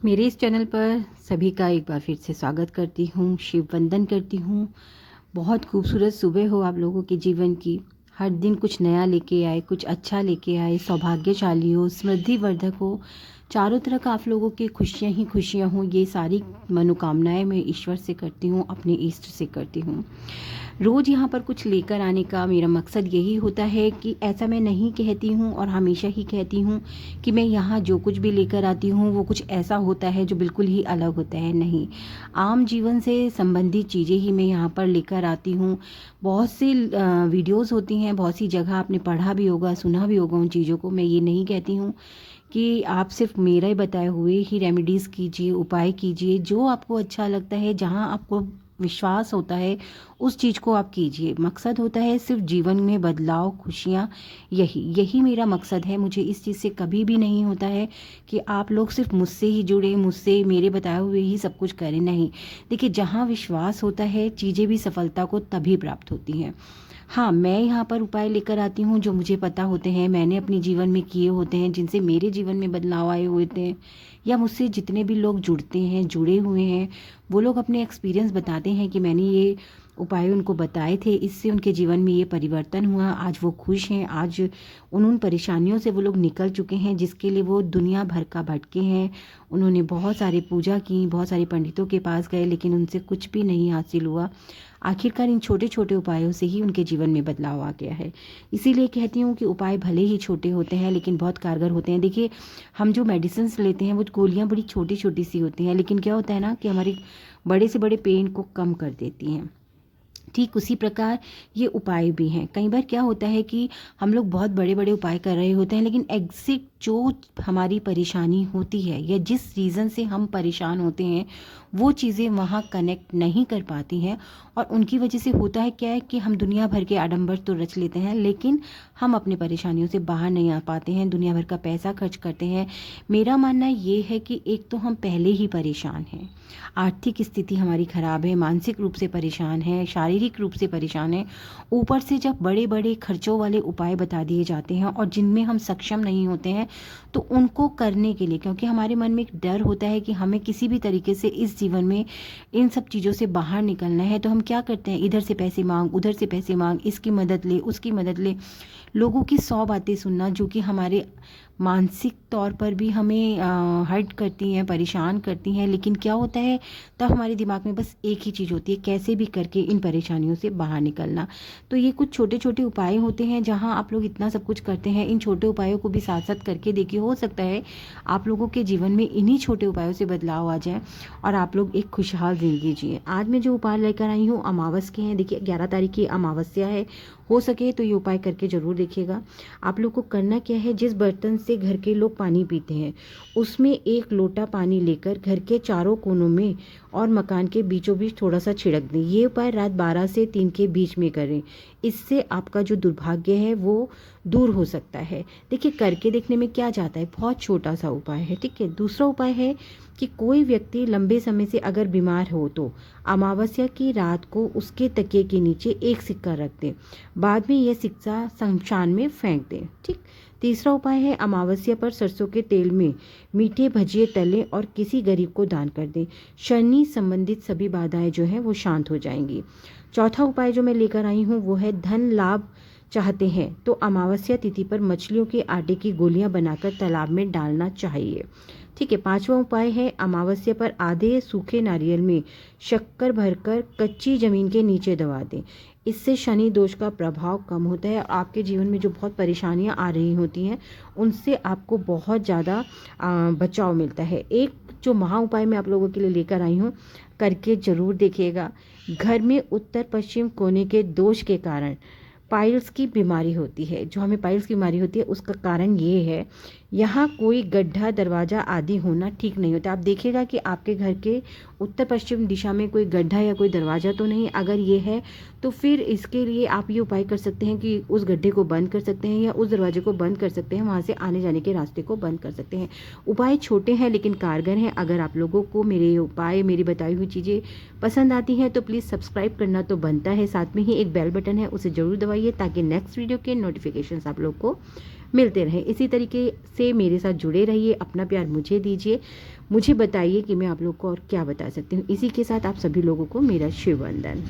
मेरे इस चैनल पर सभी का एक बार फिर से स्वागत करती हूँ, शिव वंदन करती हूँ। बहुत खूबसूरत सुबह हो आप लोगों के जीवन की। हर दिन कुछ नया लेके आए, कुछ अच्छा लेके आए, सौभाग्यशाली हो, समृद्धिवर्धक हो। चारों तरफ आप लोगों की खुशियाँ ही खुशियाँ हों, ये सारी मनोकामनाएं मैं ईश्वर से करती हूँ, अपने इष्ट से करती हूँ। रोज़ यहाँ पर कुछ लेकर आने का मेरा मकसद यही होता है कि ऐसा मैं नहीं कहती हूँ और हमेशा ही कहती हूँ कि मैं यहाँ जो कुछ भी लेकर आती हूँ वो कुछ ऐसा होता है जो बिल्कुल ही अलग होता है। नहीं, आम जीवन से संबंधित चीज़ें ही मैं यहाँ पर लेकर आती हूँ। बहुत सी वीडियोस होती हैं, बहुत सी जगह आपने पढ़ा भी होगा, सुना भी होगा उन चीज़ों को। मैं ये नहीं कहती हूँ कि आप सिर्फ मेरे बताए हुए ही रेमेडीज़ कीजिए, उपाय कीजिए। जो आपको अच्छा लगता है, जहाँ आपको विश्वास होता है, उस चीज़ को आप कीजिए। मकसद होता है सिर्फ जीवन में बदलाव, खुशियाँ। यही यही मेरा मकसद है। मुझे इस चीज़ से कभी भी नहीं होता है कि आप लोग सिर्फ मुझसे ही जुड़े, मुझसे मेरे बताए हुए ही सब कुछ करें। नहीं, देखिए, जहाँ विश्वास होता है चीज़ें भी सफलता को तभी प्राप्त होती हैं। हाँ, मैं यहाँ पर उपाय लेकर आती हूँ जो मुझे पता होते हैं, मैंने अपने जीवन में किए होते हैं, जिनसे मेरे जीवन में बदलाव आए हुए थे, या मुझसे जितने भी लोग जुड़ते हैं, जुड़े हुए हैं, वो लोग अपने एक्सपीरियंस बताते हैं कि मैंने ये उपाय उनको बताए थे, इससे उनके जीवन में ये परिवर्तन हुआ, आज वो खुश हैं, आज उन परेशानियों से वो लोग निकल चुके हैं जिसके लिए वो दुनिया भर का भटके हैं। उन्होंने बहुत सारी पूजा की, बहुत सारे पंडितों के पास गए, लेकिन उनसे कुछ भी नहीं हासिल हुआ। आखिरकार इन छोटे छोटे उपायों से ही उनके जीवन में बदलाव आ गया है। इसीलिए कहती हूँ कि उपाय भले ही छोटे होते हैं लेकिन बहुत कारगर होते हैं। देखिए, हम जो मेडिसिन्स लेते हैं वो गोलियाँ बड़ी छोटी छोटी सी होती हैं, लेकिन क्या होता है ना कि हमारे बड़े से बड़े पेन को कम कर देती हैं। ठीक उसी प्रकार ये उपाय भी हैं। कई बार क्या होता है कि हम लोग बहुत बड़े बड़े उपाय कर रहे होते हैं, लेकिन एग्जैक्ट जो हमारी परेशानी होती है या जिस रीज़न से हम परेशान होते हैं वो चीज़ें वहाँ कनेक्ट नहीं कर पाती हैं। और उनकी वजह से होता है क्या है कि हम दुनिया भर के आडंबर तो रच लेते हैं, लेकिन हम अपने परेशानियों से बाहर नहीं आ पाते हैं, दुनिया भर का पैसा खर्च करते हैं। मेरा मानना ये है कि एक तो हम पहले ही परेशान हैं, आर्थिक स्थिति हमारी ख़राब है, मानसिक रूप से परेशान है, शारीरिक रूप से परेशान है। ऊपर से जब बड़े बड़े खर्चों वाले उपाय बता दिए जाते हैं और जिनमें हम सक्षम नहीं होते हैं, तो उनको करने के लिए, क्योंकि हमारे मन में एक डर होता है कि हमें किसी भी तरीके से इस जीवन में इन सब चीज़ों से बाहर निकलना है, तो हम क्या करते हैं, इधर से पैसे मांग, उधर से पैसे मांग, इसकी मदद ले, उसकी मदद ले। लोगों की 100 बातें सुनना जो कि हमारे मानसिक तौर पर भी हमें हर्ट करती हैं, परेशान करती हैं। लेकिन क्या होता है, तब हमारे दिमाग में बस एक ही चीज़ होती है, कैसे भी करके इन परेशानियों से बाहर निकलना। तो ये कुछ छोटे छोटे उपाय होते हैं जहाँ आप लोग इतना सब कुछ करते हैं। इन छोटे उपायों को भी साथ साथ करके देखिए, हो सकता है आप लोगों के जीवन में इन्हीं छोटे उपायों से बदलाव आ जाए और आप लोग एक खुशहाल ज़िंदगी जिए। आज मैं जो उपाय लेकर आई हूँ अमावस के हैं। देखिए, 11 तारीख की अमावस्या है। हो सके तो ये उपाय करके ज़रूर देखिएगा। आप लोग को करना क्या है, जिस बर्तन से घर के लोग पानी पीते हैं उसमें 1 लोटा पानी लेकर घर के चारों कोनों में और मकान के बीचों बीच थोड़ा सा छिड़क दें। ये उपाय रात 12 से 3 के बीच में करें। इससे आपका जो दुर्भाग्य है वो दूर हो सकता है। देखिए, करके देखने में क्या जाता है, बहुत छोटा सा उपाय है। ठीक है। दूसरा उपाय है कि कोई व्यक्ति लंबे समय से अगर बीमार हो तो अमावस्या की रात को उसके तकिए के नीचे एक सिक्का रख दें, बाद में यह सिक्का शमशान में फेंक दें। ठीक। तीसरा उपाय है, अमावस्या पर सरसों के तेल में मीठे भजिए तलें और किसी गरीब को दान कर दें। शनि संबंधित सभी बाधाएं जो हैं वो शांत हो जाएंगी। चौथा उपाय जो मैं लेकर आई हूँ वो है, धन लाभ चाहते हैं तो अमावस्या तिथि पर मछलियों के आटे की गोलियां बनाकर तालाब में डालना चाहिए। ठीक है। पांचवा उपाय है, अमावस्या पर आधे सूखे नारियल में शक्कर भरकर कच्ची जमीन के नीचे दबा दें। इससे शनि दोष का प्रभाव कम होता है और आपके जीवन में जो बहुत परेशानियां आ रही होती हैं उनसे आपको बहुत ज़्यादा बचाव मिलता है। एक जो महा उपाय मैं आप लोगों के लिए लेकर आई हूँ, करके ज़रूर देखिएगा। घर में उत्तर पश्चिम कोने के दोष के कारण पाइल्स की बीमारी होती है। जो हमें पाइल्स की बीमारी होती है उसका कारण ये है, यहाँ कोई गड्ढा दरवाज़ा आदि होना ठीक नहीं होता। आप देखिएगा कि आपके घर के उत्तर पश्चिम दिशा में कोई गड्ढा या कोई दरवाज़ा तो नहीं। अगर ये है तो फिर इसके लिए आप ये उपाय कर सकते हैं कि उस गड्ढे को बंद कर सकते हैं या उस दरवाजे को बंद कर सकते हैं, वहाँ से आने जाने के रास्ते को बंद कर सकते हैं। उपाय छोटे हैं लेकिन कारगर हैं। अगर आप लोगों को मेरे उपाय, मेरी बताई हुई चीज़ें पसंद आती हैं तो प्लीज़ सब्सक्राइब करना तो बनता है, साथ में ही एक बेल बटन है उसे ज़रूर दबाइए ताकि नेक्स्ट वीडियो के नोटिफिकेशंस आप लोग को मिलते रहें। इसी तरीके से मेरे साथ जुड़े रहिए, अपना प्यार मुझे दीजिए, मुझे बताइए कि मैं आप लोग को और क्या बता सकती हूँ। इसी के साथ आप सभी लोगों को मेरा शिव वंदन।